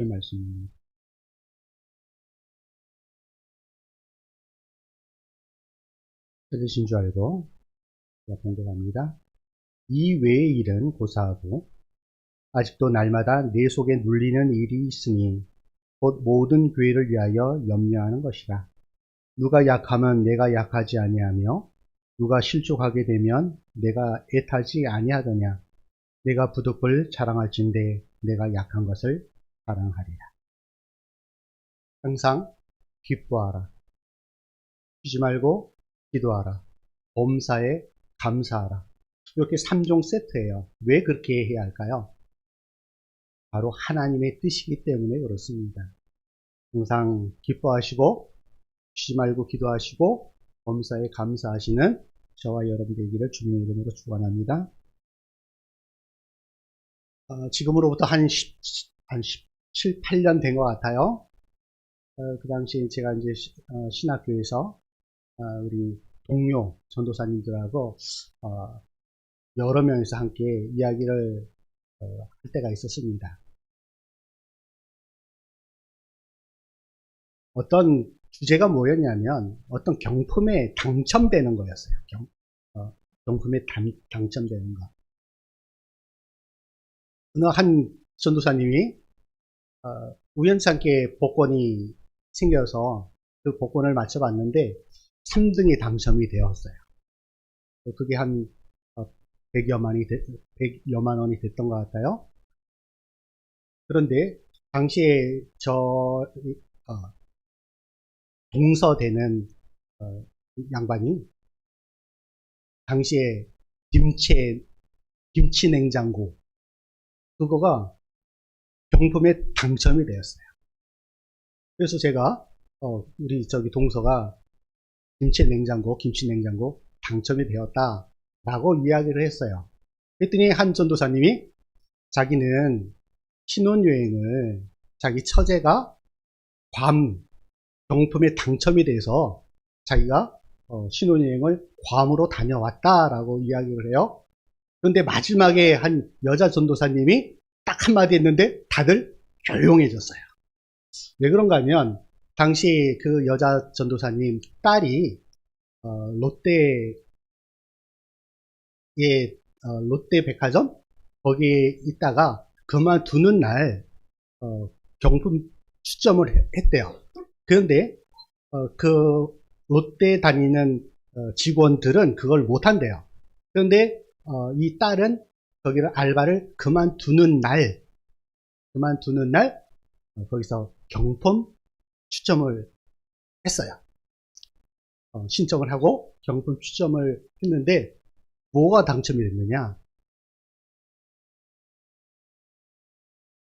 그 말씀입니다. 들으신 줄 알고 공부합니다. 이 외의 일은 고사하고 아직도 날마다 내 속에 눌리는 일이 있으니 곧 모든 교회를 위하여 염려하는 것이라. 누가 약하면 내가 약하지 아니하며 누가 실족하게 되면 내가 애타지 아니하더냐. 내가 부득을 자랑할진대 내가 약한 것을 자랑하리라. 항상 기뻐하라. 쉬지 말고 기도하라. 범사에 감사하라. 이렇게 3종 세트예요. 왜 그렇게 해야 할까요? 바로 하나님의 뜻이기 때문에 그렇습니다. 항상 기뻐하시고 쉬지 말고 기도하시고 범사에 감사하시는 저와 여러분 되기를 주님의 이름으로 축원합니다. 지금으로부터 한 17, 8년 된 것 같아요. 그 당시에 제가 이제 신학교에서 우리 동료 전도사님들하고 여러 명이서 함께 이야기를 할 때가 있었습니다. 어떤 주제가 뭐였냐면 어떤 경품에 당첨되는 거였어요. 경품에 당첨되는 거. 어느 한 전도사님이 우연찮게 복권이 생겨서 그 복권을 맞춰봤는데 3등이 당첨이 되었어요. 그게 한 100여만 원이 됐던 것 같아요. 그런데 당시에 동서되는 양반이 당시에 김치 냉장고 그거가 경품에 당첨이 되었어요. 그래서 제가 우리 동서가 김치 냉장고 당첨이 되었다라고 이야기를 했어요. 그랬더니 한 전도사님이 자기는 신혼여행을 자기 처제가 괌 경품에 당첨이 돼서 자기가 신혼여행을 괌으로 다녀왔다라고 이야기를 해요. 그런데 마지막에 한 여자 전도사님이 딱 한마디 했는데 다들 조용해졌어요. 왜 그런가 하면 당시 그 여자 전도사님 딸이 롯데백화점 거기에 있다가 그만두는 날 경품 추첨을 했대요. 그런데 그 롯데 다니는 직원들은 그걸 못한대요. 그런데 이 딸은 거기를 알바를 그만두는 날 거기서 경품 추첨을 했어요. 신청을 하고 경품 추첨을 했는데 뭐가 당첨이 됐느냐?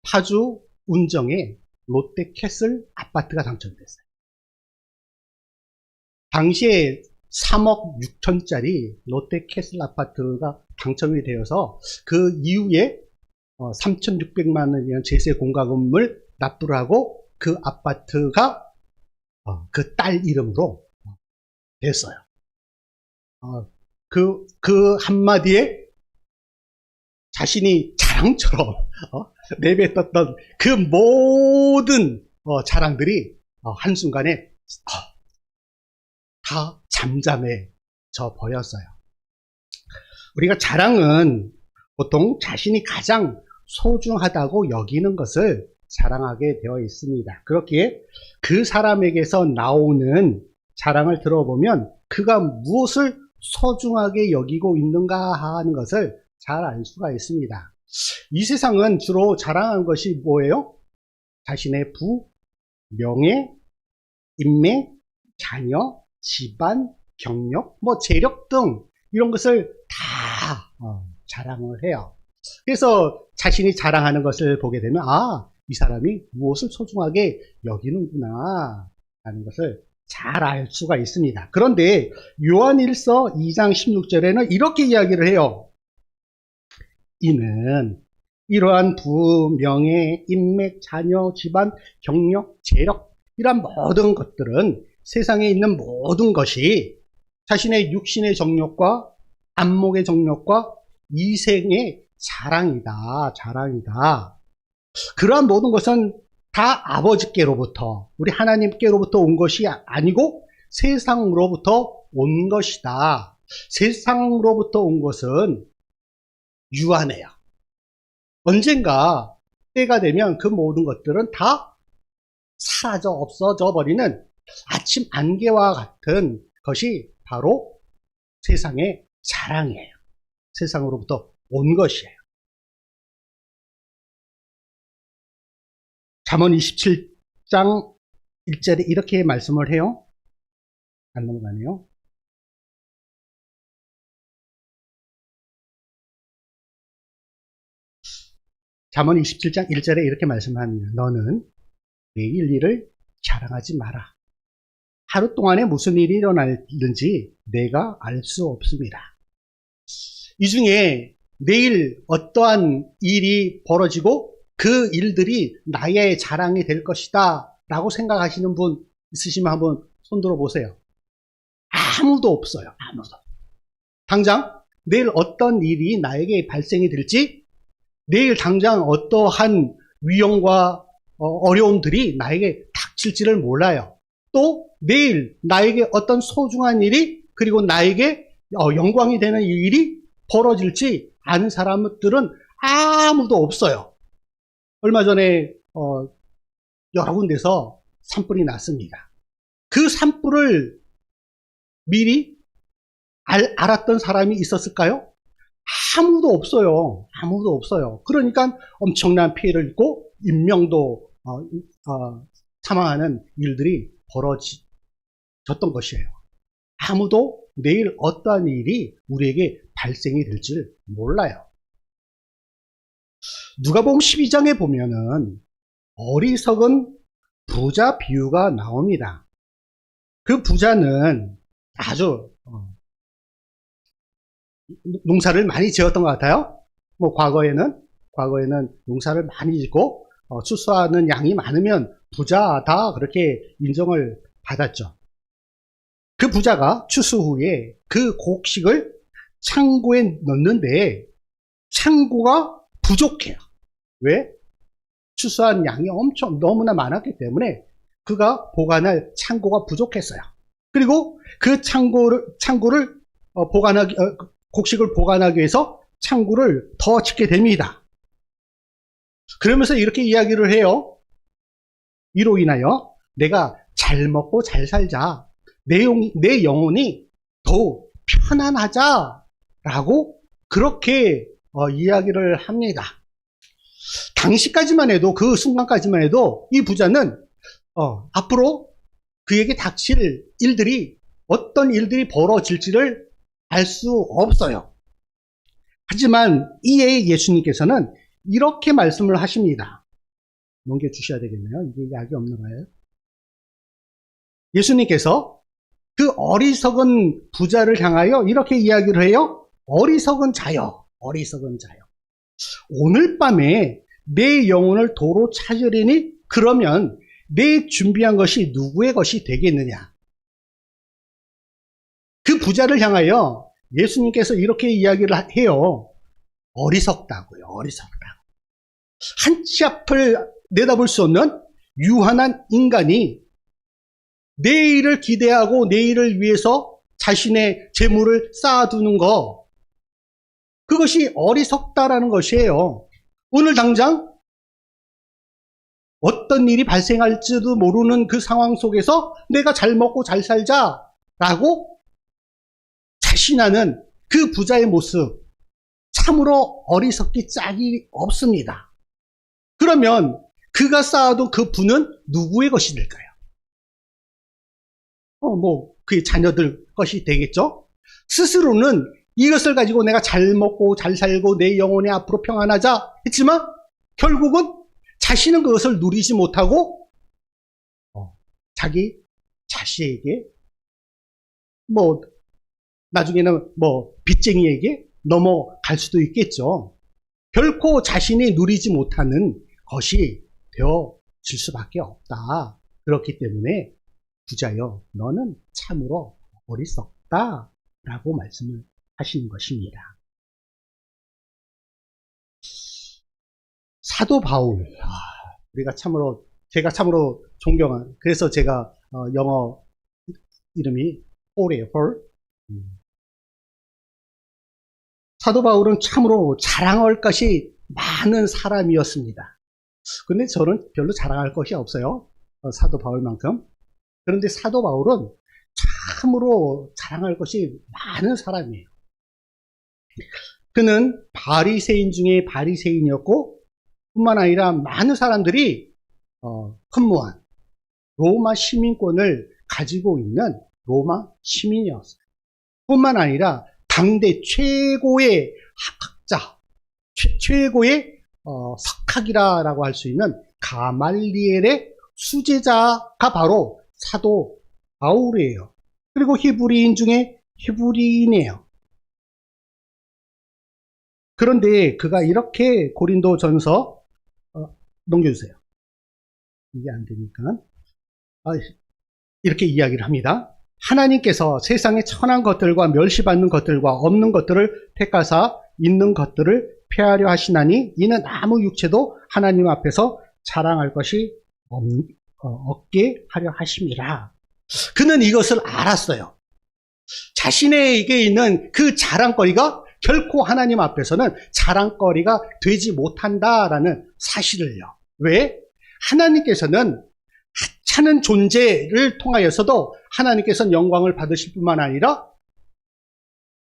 파주 운정에 롯데캐슬 아파트가 당첨이 됐어요. 당시에 3억 6천짜리 롯데캐슬 아파트가 당첨이 되어서 그 이후에 3,600만 원이라는 제세 공과금을 납부를 하고 그 아파트가 그 딸 이름으로 됐어요. 그 한마디에 자신이 자랑처럼 내뱉었던 그 모든 자랑들이 한순간에 다 잠잠해져 버렸어요. 우리가 자랑은 보통 자신이 가장 소중하다고 여기는 것을 자랑하게 되어 있습니다. 그렇기에 그 사람에게서 나오는 자랑을 들어보면 그가 무엇을 소중하게 여기고 있는가 하는 것을 잘 알 수가 있습니다. 이 세상은 주로 자랑하는 것이 뭐예요? 자신의 부, 명예, 인맥, 자녀, 집안, 경력, 재력 등 이런 것을 다 자랑을 해요. 그래서 자신이 자랑하는 것을 보게 되면 이 사람이 무엇을 소중하게 여기는구나 하는 것을 잘 알 수가 있습니다. 그런데 요한일서 2장 16절에는 이렇게 이야기를 해요. 이는 이러한 부, 명예, 인맥, 자녀, 집안, 경력, 재력 이러한 모든 것들은 세상에 있는 모든 것이 자신의 육신의 정욕과 안목의 정욕과 이생의 자랑이다. 그러한 모든 것은 다 아버지께로부터, 우리 하나님께로부터 온 것이 아니고 세상으로부터 온 것이다. 세상으로부터 온 것은 유한해요. 언젠가 때가 되면 그 모든 것들은 다 사라져 없어져 버리는 아침 안개와 같은 것이 바로 세상의 자랑이에요. 세상으로부터 온 것이에요. 잠언 27장 1절에 이렇게 말씀을 해요. 안 넘어가네요. 잠언 27장 1절에 이렇게 말씀합니다. 너는 내일 일을 자랑하지 마라. 하루 동안에 무슨 일이 일어날는지 내가 알 수 없습니다. 이 중에 내일 어떠한 일이 벌어지고 그 일들이 나의 자랑이 될 것이다 라고 생각하시는 분 있으시면 한번 손들어 보세요. 아무도 없어요. 아무도. 당장 내일 어떤 일이 나에게 발생이 될지, 내일 당장 어떠한 위험과 어려움들이 나에게 닥칠지를 몰라요. 또 내일 나에게 어떤 소중한 일이, 그리고 나에게 영광이 되는 일이 벌어질지 아는 사람들은 아무도 없어요. 얼마 전에 여러 군데서 산불이 났습니다. 그 산불을 미리 알았던 사람이 있었을까요? 아무도 없어요. 아무도 없어요. 그러니까 엄청난 피해를 입고 인명도 사망하는 일들이 벌어졌던 것이에요. 아무도 내일 어떠한 일이 우리에게 발생이 될지 몰라요. 누가복음 12장에 보면은 어리석은 부자 비유가 나옵니다. 그 부자는 아주 농사를 많이 지었던 것 같아요. 과거에는 농사를 많이 짓고 추수하는 양이 많으면 부자다 그렇게 인정을 받았죠. 그 부자가 추수 후에 그 곡식을 창고에 넣는데 창고가 부족해요. 왜? 추수한 양이 너무나 많았기 때문에 그가 보관할 창고가 부족했어요. 그리고 그 창고를 곡식을 보관하기 위해서 창고를 더 짓게 됩니다. 그러면서 이렇게 이야기를 해요. 이로 인하여 내가 잘 먹고 잘 살자. 내 영혼이 더욱 편안하자라고 그렇게 이야기를 합니다. 당시까지만 해도, 그 순간까지만 해도 이 부자는 앞으로 그에게 닥칠 일들이, 어떤 일들이 벌어질지를 알 수 없어요. 하지만 이에 예수님께서는 이렇게 말씀을 하십니다. 넘겨주셔야 되겠네요. 이게 약이 없는 거예요. 예수님께서 그 어리석은 부자를 향하여 이렇게 이야기를 해요. 어리석은 자여, 어리석은 자여. 오늘 밤에 내 영혼을 도로 찾으리니 그러면 내 준비한 것이 누구의 것이 되겠느냐. 그 부자를 향하여 예수님께서 이렇게 이야기를 해요. 어리석다고요. 어리석다고. 한치 앞을 내다볼 수 없는 유한한 인간이 내일을 기대하고 내일을 위해서 자신의 재물을 쌓아두는 거, 그것이 어리석다라는 것이에요. 오늘 당장 어떤 일이 발생할지도 모르는 그 상황 속에서 내가 잘 먹고 잘 살자라고 자신하는 그 부자의 모습, 참으로 어리석기 짝이 없습니다. 그러면 그가 쌓아둔 그 부는 누구의 것이 될까요? 그의 자녀들 것이 되겠죠? 스스로는 이것을 가지고 내가 잘 먹고 잘 살고 내 영혼이 앞으로 평안하자 했지만 결국은 자신은 그것을 누리지 못하고 자기 자식에게 나중에는 빚쟁이에게 넘어갈 수도 있겠죠. 결코 자신이 누리지 못하는 것이 되어질 수밖에 없다. 그렇기 때문에 부자여 너는 참으로 어리석다 라고 말씀을 하시는 것입니다. 사도 바울, 우리가 참으로 제가 참으로 존경한, 그래서 제가 영어 이름이 폴이에요, 폴. 사도 바울은 참으로 자랑할 것이 많은 사람이었습니다. 근데 저는 별로 자랑할 것이 없어요. 사도 바울만큼. 그런데 사도 바울은 참으로 자랑할 것이 많은 사람이에요. 그는 바리새인 중에 바리새인이었고, 뿐만 아니라 많은 사람들이 헌무한 로마 시민권을 가지고 있는 로마 시민이었어요. 뿐만 아니라 당대 최고의 학학자, 최고의 석학이라고 할 수 있는 가말리엘의 수제자가 바로 사도 바울이에요. 그리고 히브리인 중에 히브리인이에요. 그런데 그가 이렇게 고린도전서 넘겨주세요. 이게 안 되니까 이렇게 이야기를 합니다. 하나님께서 세상의 천한 것들과 멸시받는 것들과 없는 것들을 택하사 있는 것들을 폐하려 하시나니 이는 아무 육체도 하나님 앞에서 자랑할 것이 없게 하려 하심이라. 그는 이것을 알았어요. 자신에게 있는 그 자랑거리가 결코 하나님 앞에서는 자랑거리가 되지 못한다라는 사실을요. 왜? 하나님께서는 하찮은 존재를 통하여서도 하나님께서는 영광을 받으실 뿐만 아니라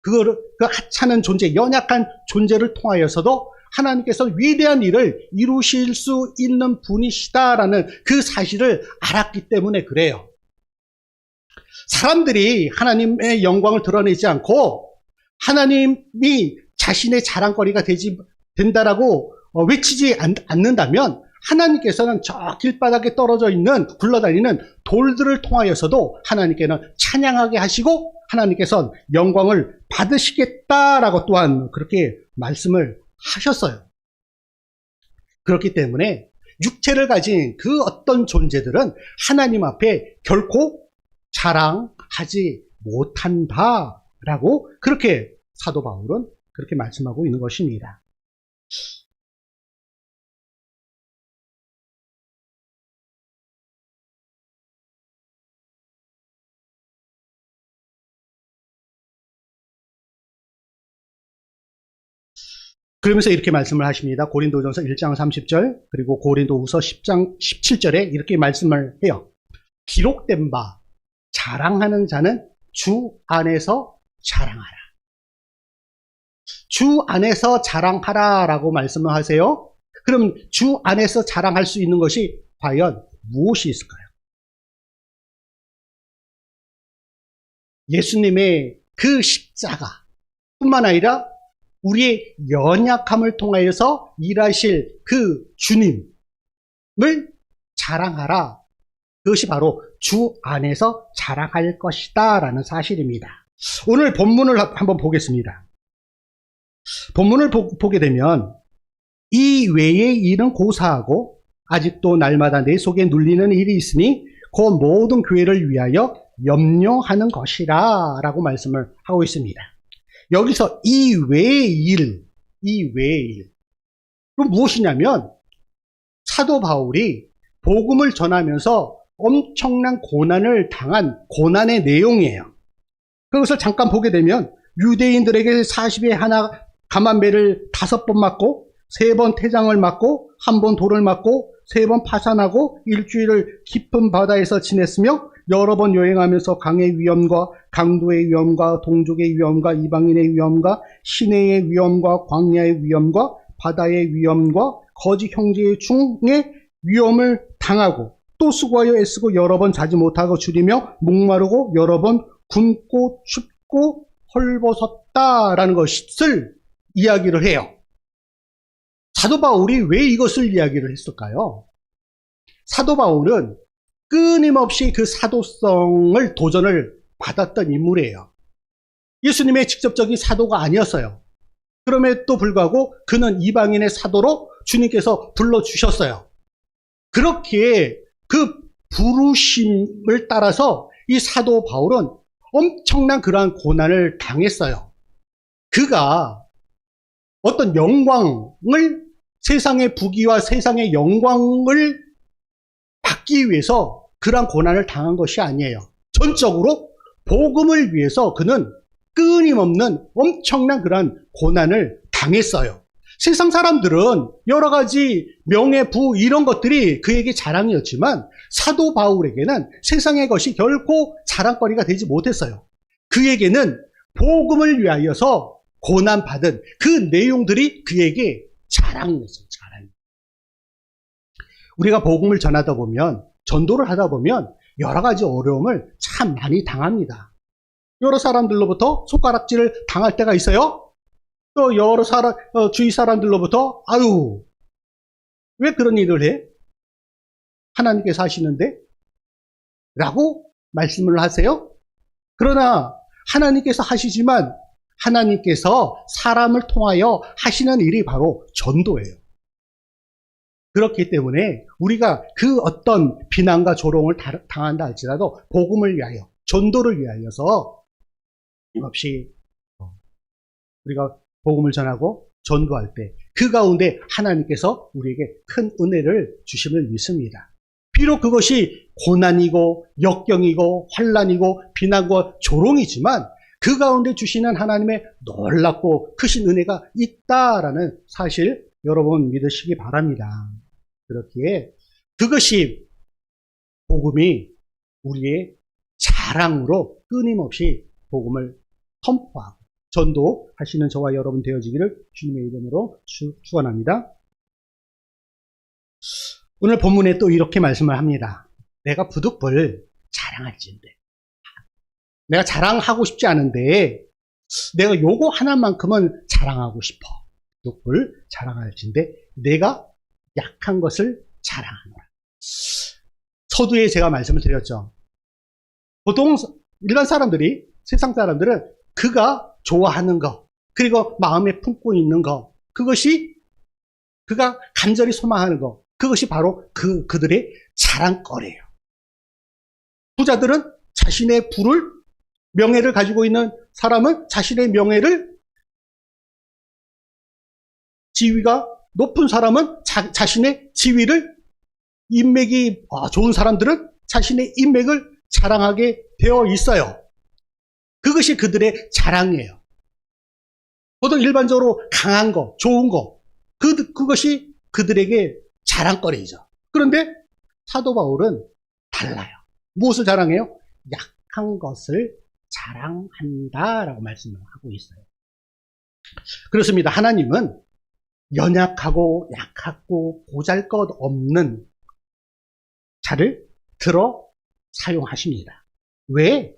그 하찮은 존재, 연약한 존재를 통하여서도 하나님께서 위대한 일을 이루실 수 있는 분이시다라는 그 사실을 알았기 때문에 그래요. 사람들이 하나님의 영광을 드러내지 않고 하나님이 자신의 자랑거리가 된다라고 외치지 않는다면 하나님께서는 저 길바닥에 떨어져 있는 굴러다니는 돌들을 통하여서도 하나님께는 찬양하게 하시고 하나님께서는 영광을 받으시겠다라고 또한 그렇게 말씀을 하셨어요. 그렇기 때문에 육체를 가진 그 어떤 존재들은 하나님 앞에 결코 자랑하지 못한다라고 그렇게 사도 바울은 그렇게 말씀하고 있는 것입니다. 그러면서 이렇게 말씀을 하십니다. 고린도전서 1장 30절 그리고 고린도후서 10장 17절에 이렇게 말씀을 해요. 기록된 바 자랑하는 자는 주 안에서 자랑하라. 주 안에서 자랑하라 라고 말씀을 하세요. 그럼 주 안에서 자랑할 수 있는 것이 과연 무엇이 있을까요? 예수님의 그 십자가 뿐만 아니라 우리의 연약함을 통하여서 일하실 그 주님을 자랑하라. 그것이 바로 주 안에서 자랑할 것이다 라는 사실입니다. 오늘 본문을 한번 보겠습니다. 본문을 보게 되면 이 외의 일은 고사하고 아직도 날마다 내 속에 눌리는 일이 있으니 그 모든 교회를 위하여 염려하는 것이라 라고 말씀을 하고 있습니다. 여기서 이 외의 일, 그럼 무엇이냐면 사도 바울이 복음을 전하면서 엄청난 고난을 당한 고난의 내용이에요. 그것을 잠깐 보게 되면 유대인들에게 40에 하나 감한매를 5번 맞고 3번 태장을 맞고 1번 돌을 맞고 3번 파산하고 일주일을 깊은 바다에서 지냈으며 여러 번 여행하면서 강의 위험과 강도의 위험과 동족의 위험과 이방인의 위험과 시내의 위험과 광야의 위험과 바다의 위험과 거짓 형제의 중에 위험을 당하고 또 수고하여 애쓰고 여러 번 자지 못하고 줄이며 목마르고 여러 번 굶고 춥고 헐벗었다라는 것을 이야기를 해요. 사도 바울이 왜 이것을 이야기를 했을까요? 사도 바울은 끊임없이 그 사도성을 도전을 받았던 인물이에요. 예수님의 직접적인 사도가 아니었어요. 그럼에도 불구하고 그는 이방인의 사도로 주님께서 불러주셨어요. 그렇게 그 부르심을 따라서 이 사도 바울은 엄청난 그러한 고난을 당했어요. 그가 어떤 영광을, 세상의 부귀와 세상의 영광을 받기 위해서 그러한 고난을 당한 것이 아니에요. 전적으로 복음을 위해서 그는 끊임없는 엄청난 그러한 고난을 당했어요. 세상 사람들은 여러 가지 명예, 부 이런 것들이 그에게 자랑이었지만 사도 바울에게는 세상의 것이 결코 자랑거리가 되지 못했어요. 그에게는 복음을 위하여서 고난받은 그 내용들이 그에게 자랑이었어요. 자랑. 우리가 복음을 전하다 보면, 전도를 하다 보면 여러 가지 어려움을 참 많이 당합니다. 여러 사람들로부터 손가락질을 당할 때가 있어요. 또 여러 주위 사람들로부터 아유, 왜 그런 일을 해? 하나님께서 하시는데? 라고 말씀을 하세요. 그러나 하나님께서 하시지만 하나님께서 사람을 통하여 하시는 일이 바로 전도예요. 그렇기 때문에 우리가 그 어떤 비난과 조롱을 당한다 할지라도 복음을 위하여, 전도를 위하여서 힘없이 우리가 복음을 전하고 전도할 때 그 가운데 하나님께서 우리에게 큰 은혜를 주심을 믿습니다. 비록 그것이 고난이고 역경이고 환난이고 비난과 조롱이지만 그 가운데 주시는 하나님의 놀랍고 크신 은혜가 있다라는 사실 여러분 믿으시기 바랍니다. 그렇기에 그것이 복음이 우리의 자랑으로 끊임없이 복음을 선포하고 전도하시는 저와 여러분 되어지기를 주님의 이름으로 축원합니다. 오늘 본문에 또 이렇게 말씀을 합니다. 내가 부득불 자랑할진대. 내가 자랑하고 싶지 않은데 내가 요거 하나만큼은 자랑하고 싶어. 부득불 자랑할진대 내가 약한 것을 자랑하노라. 서두에 제가 말씀을 드렸죠. 보통 일반 사람들이, 세상 사람들은 그가 좋아하는 것, 그리고 마음에 품고 있는 것, 그것이 그가 간절히 소망하는 것, 그것이 바로 그들의 자랑거리예요. 부자들은 자신의 부를, 명예를 가지고 있는 사람은 자신의 명예를, 지위가 높은 사람은 자신의 지위를, 인맥이 좋은 사람들은 자신의 인맥을 자랑하게 되어 있어요. 그것이 그들의 자랑이에요. 보통 일반적으로 강한 거, 좋은 거, 그것이 그들에게 자랑거리죠. 그런데 사도 바울은 달라요. 무엇을 자랑해요? 약한 것을 자랑한다라고 말씀을 하고 있어요. 그렇습니다. 하나님은 연약하고 약하고 보잘것없는 자를 들어 사용하십니다. 왜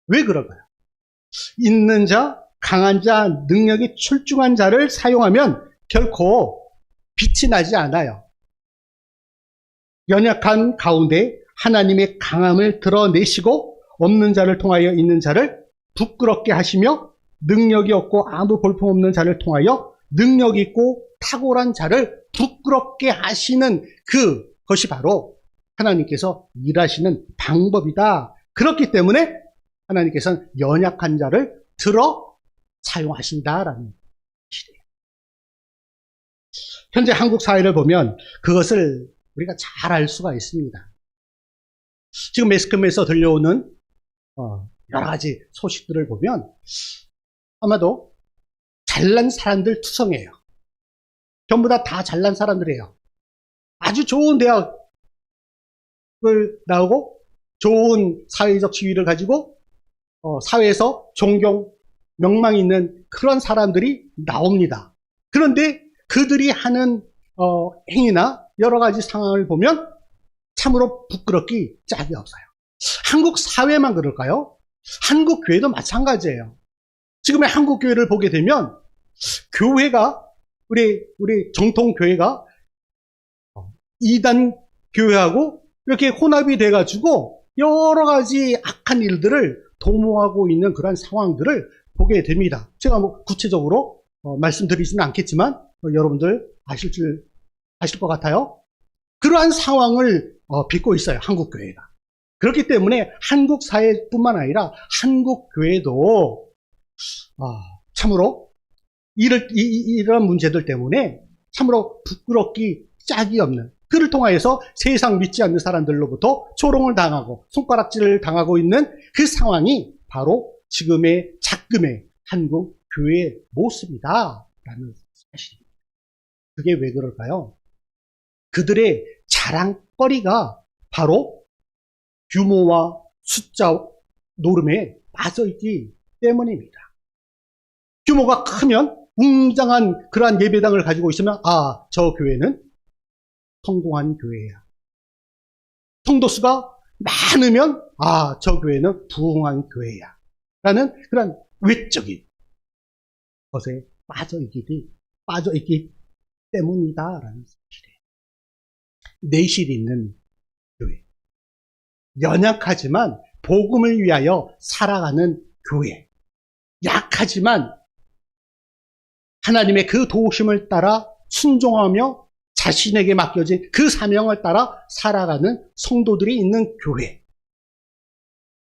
그럴까요? 있는 자, 강한 자, 능력이 출중한 자를 사용하면 결코 빛이 나지 않아요. 연약한 가운데 하나님의 강함을 드러내시고 없는 자를 통하여 있는 자를 부끄럽게 하시며 능력이 없고 아무 볼품없는 자를 통하여 능력 있고 탁월한 자를 부끄럽게 하시는 그것이 바로 하나님께서 일하시는 방법이다. 그렇기 때문에 하나님께서는 연약한 자를 들어 사용하신다라는 뜻이에요. 현재 한국 사회를 보면 그것을 우리가 잘 알 수가 있습니다. 지금 매스컴에서 들려오는 여러 가지 소식들을 보면 아마도 잘난 사람들 투성이에요. 전부 다 잘난 사람들이에요. 아주 좋은 대학을 나오고 좋은 사회적 지위를 가지고 사회에서 존경, 명망 있는 그런 사람들이 나옵니다. 그런데 그들이 하는 행위나 여러 가지 상황을 보면 참으로 부끄럽기 짝이 없어요. 한국 사회만 그럴까요? 한국 교회도 마찬가지예요. 지금의 한국 교회를 보게 되면 교회가 우리 정통 교회가 이단 교회하고 이렇게 혼합이 돼가지고 여러 가지 악한 일들을 도모하고 있는 그런 상황들을 보게 됩니다. 제가 뭐 구체적으로 말씀드리지는 않겠지만 여러분들 아실 것 같아요. 그러한 상황을 빚고 있어요. 한국 교회가. 그렇기 때문에 한국 사회뿐만 아니라 한국 교회도 참으로 이런 문제들 때문에 참으로 부끄럽기 짝이 없는 그를 통하여서 세상 믿지 않는 사람들로부터 조롱을 당하고 손가락질을 당하고 있는 그 상황이 바로 지금의 작금의 한국 교회의 모습이다 라는 사실입니다. 그게 왜 그럴까요? 그들의 자랑거리가 바로 규모와 숫자 노름에 빠져있기 때문입니다. 규모가 크면 웅장한 그러한 예배당을 가지고 있으면 저 교회는 성공한 교회야. 성도수가 많으면 저 교회는 부흥한 교회야. 라는 그런 외적인 것에 빠져있기 때문이다라는 사실이에요. 내실 있는 교회. 연약하지만 복음을 위하여 살아가는 교회. 약하지만 하나님의 그 도우심을 따라 순종하며 자신에게 맡겨진 그 사명을 따라 살아가는 성도들이 있는 교회.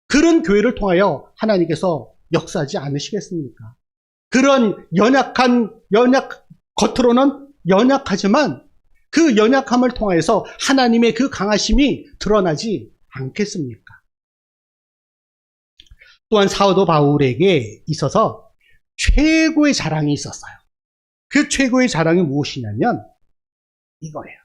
그런 교회를 통하여 하나님께서 역사하지 않으시겠습니까? 그런 겉으로는 연약하지만 그 연약함을 통하여서 하나님의 그 강하심이 드러나지 않겠습니까? 또한 사도 바울에게 있어서 최고의 자랑이 있었어요. 그 최고의 자랑이 무엇이냐면 이거예요.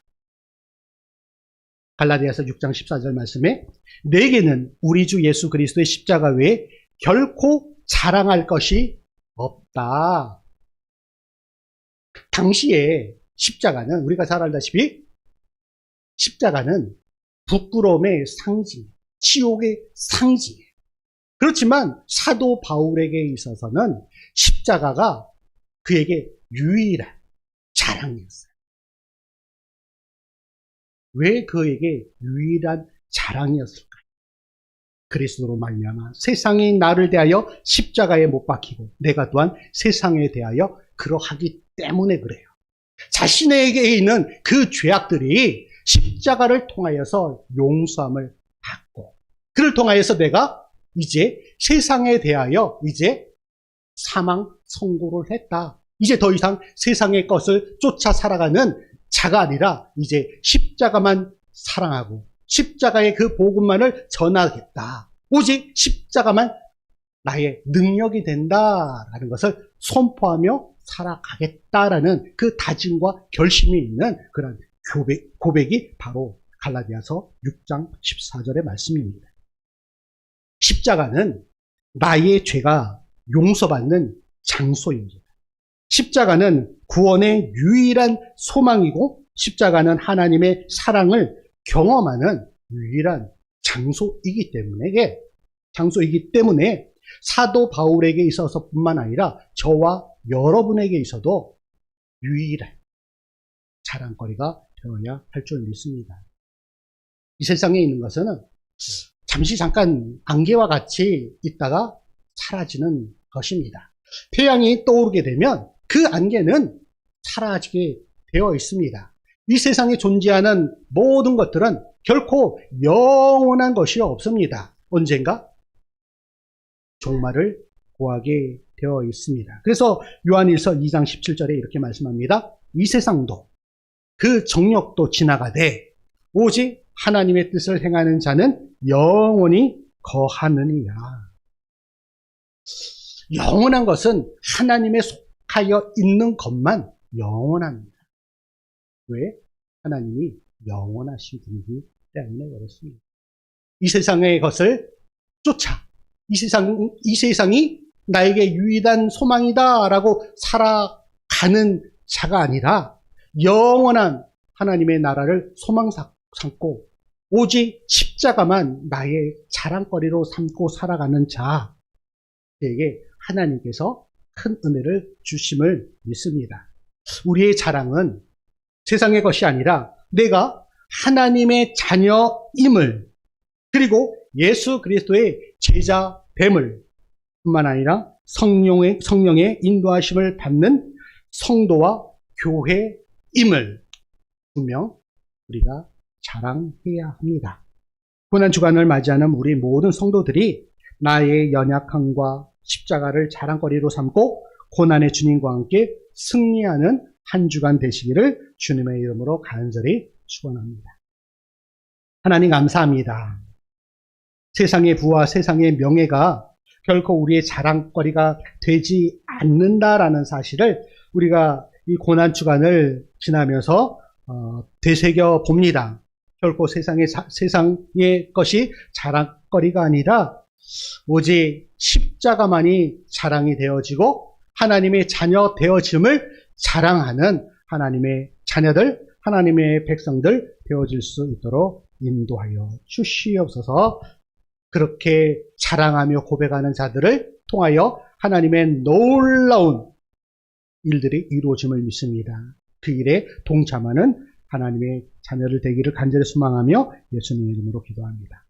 갈라디아서 6장 14절 말씀에 내게는 우리 주 예수 그리스도의 십자가 외에 결코 자랑할 것이 없다. 당시에 십자가는 우리가 잘 알다시피 십자가는 부끄러움의 상징, 치욕의 상징이에요. 그렇지만 사도 바울에게 있어서는 십자가가 그에게 유일한 자랑이었어요. 왜 그에게 유일한 자랑이었을까요? 그리스도로 말미암아 세상이 나를 대하여 십자가에 못 박히고 내가 또한 세상에 대하여 그러하기 때문에 그래요. 자신에게 있는 그 죄악들이 십자가를 통하여서 용서함을 받고 그를 통하여서 내가 이제 세상에 대하여 이제 사망 선고를 했다. 이제 더 이상 세상의 것을 쫓아 살아가는 자가 아니라 이제 십자가만 사랑하고 십자가의 그 복음만을 전하겠다. 오직 십자가만 나의 능력이 된다라는 것을 선포하며 살아가겠다라는 그 다짐과 결심이 있는 그런 고백이 바로 갈라디아서 6장 14절의 말씀입니다. 십자가는 나의 죄가 용서받는 장소입니다. 십자가는 구원의 유일한 소망이고 십자가는 하나님의 사랑을 경험하는 유일한 장소이기 때문에 사도 바울에게 있어서뿐만 아니라 저와 여러분에게 있어도 유일한 자랑거리가 되어야 할 줄 믿습니다. 이 세상에 있는 것은 잠깐 안개와 같이 있다가 사라지는 것입니다. 태양이 떠오르게 되면 그 안개는 사라지게 되어 있습니다. 이 세상에 존재하는 모든 것들은 결코 영원한 것이 없습니다. 언젠가 종말을 구하게 되어 있습니다. 그래서 요한일서 2장 17절에 이렇게 말씀합니다. 이 세상도 그 정욕도 지나가되 오직 하나님의 뜻을 행하는 자는 영원히 거하느니라. 영원한 것은 하나님에 속하여 있는 것만 영원합니다. 왜? 하나님이 영원하신 분이기 때문에 그렇습니다. 이 세상의 것을 쫓아 이 세상이 나에게 유일한 소망이다라고 살아가는 자가 아니라 영원한 하나님의 나라를 소망 삼고 오직 십자가만 나의 자랑거리로 삼고 살아가는 자에게 하나님께서 큰 은혜를 주심을 믿습니다. 우리의 자랑은 세상의 것이 아니라 내가 하나님의 자녀임을 그리고 예수 그리스도의 제자됨을 뿐만 아니라 성령의 인도하심을 받는 성도와 교회임을 분명 우리가 자랑해야 합니다. 고난주간을 맞이하는 우리 모든 성도들이 나의 연약함과 십자가를 자랑거리로 삼고 고난의 주님과 함께 승리하는 한 주간 되시기를 주님의 이름으로 간절히 축원합니다. 하나님 감사합니다. 세상의 부와 세상의 명예가 결코 우리의 자랑거리가 되지 않는다라는 사실을 우리가 이 고난주간을 지나면서 되새겨 봅니다. 결코 세상의 것이 자랑거리가 아니라 오직 십자가만이 자랑이 되어지고 하나님의 자녀 되어짐을 자랑하는 하나님의 자녀들, 하나님의 백성들 되어질 수 있도록 인도하여 주시옵소서. 그렇게 자랑하며 고백하는 자들을 통하여 하나님의 놀라운 일들이 이루어짐을 믿습니다. 그 일에 동참하는 하나님의 자녀를 되기를 간절히 소망하며 예수님의 이름으로 기도합니다.